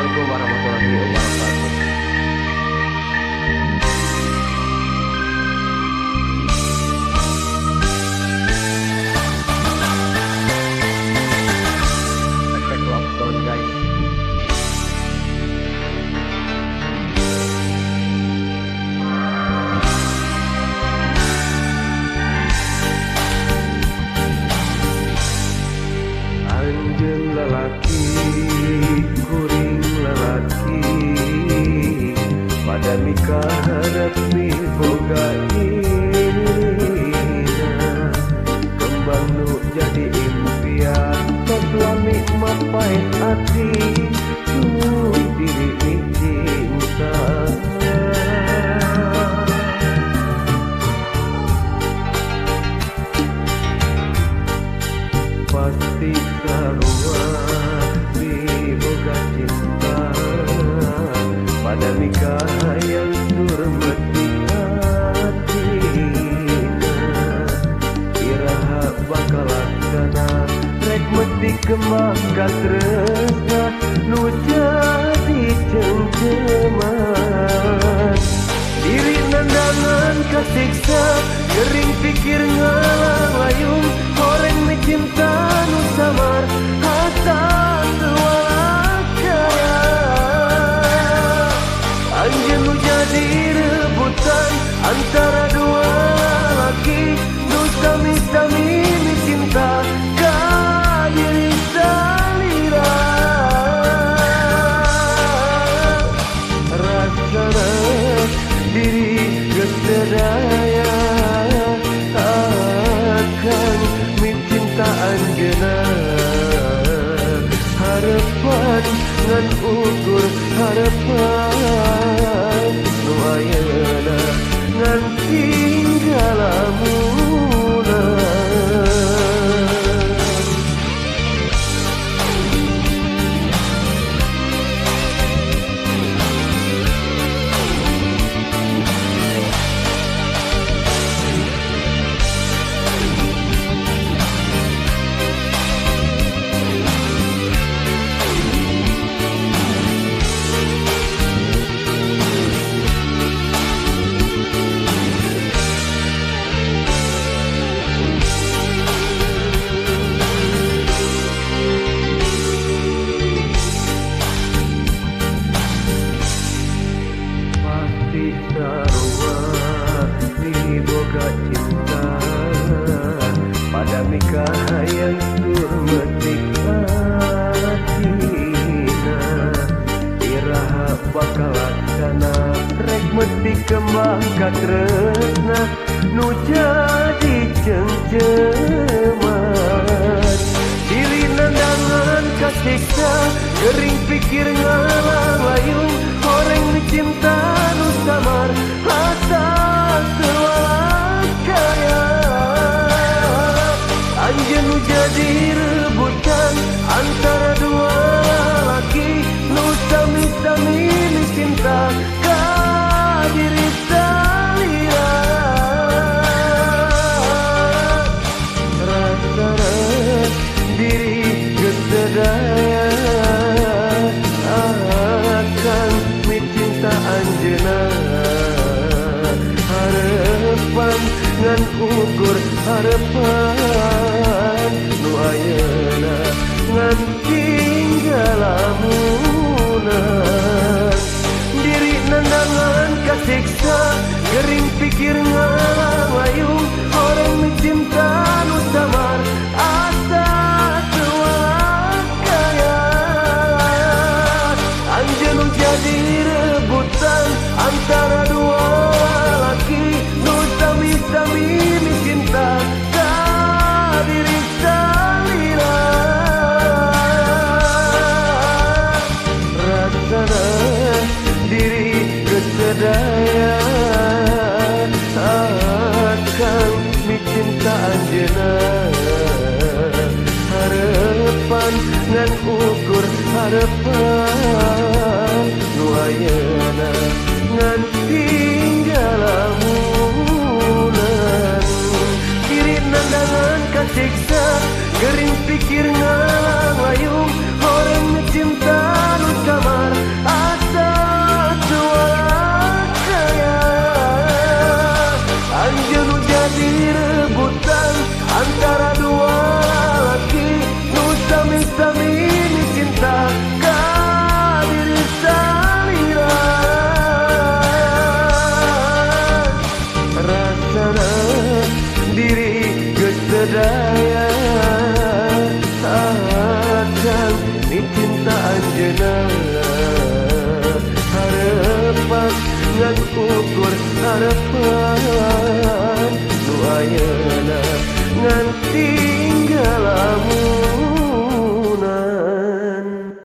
Assalamualaikum warahmatullahi wabarakatuh. Efek lockdown guys. Anjeun lelaki kuring lelaki pada nikah resmi boga irina kembang nu jadi impian suami mapai hati tuh diri cinta pasti sarua di boga cinta pada nikah yang surmeti hatina iraha bakal laksana rek mesti kembang katresna nu jadi cengceman diri nandangan kasiksa gering pikir ngalang layung horeng mi cinta nu samar hasan walakaya anjeun nu jadi rebutan antara dua laki nu sami-sami mi cinta ka diri salira rasana diri geus sadaya akan mi cinta anjeunna harapan ngan ukur harapan nu ayeuna ngan tinggal lamunan sarua di boga cinta pada nikah yang surmetik hatina iraha bakal laksana rek mesti kembang katresna nu jadi cengceman diri nandangan kasiksa gering pikir ngalang layung horeng mi cinta nu samar hasan walakaya anjeun nu jadi rebutan antara dua laki nu sami-sami mi cinta ka diri salira rasana diri geus sadaya akan mi cinta anjeunna harapan ngan ukur harapan nu ayeuna ngan tinggal lamunan diri nandangan kasiksa gering pikir ngalang layung horeng mi cinta nu samar asa walakaya anjeun nu jadi rebutan antara dua laki nu sami-sami mi cinta ka diri salira rasana diri geus sadaya akan mi cinta anjeunna harapan ngan ukur harapan nu ayeuna ngan tinggal lamunan diri nandangan kasiksa gering pikir ngalang layung horeng mi cinta nu samar ngan ukur harapan nu ayeuna ngan tinggalamu.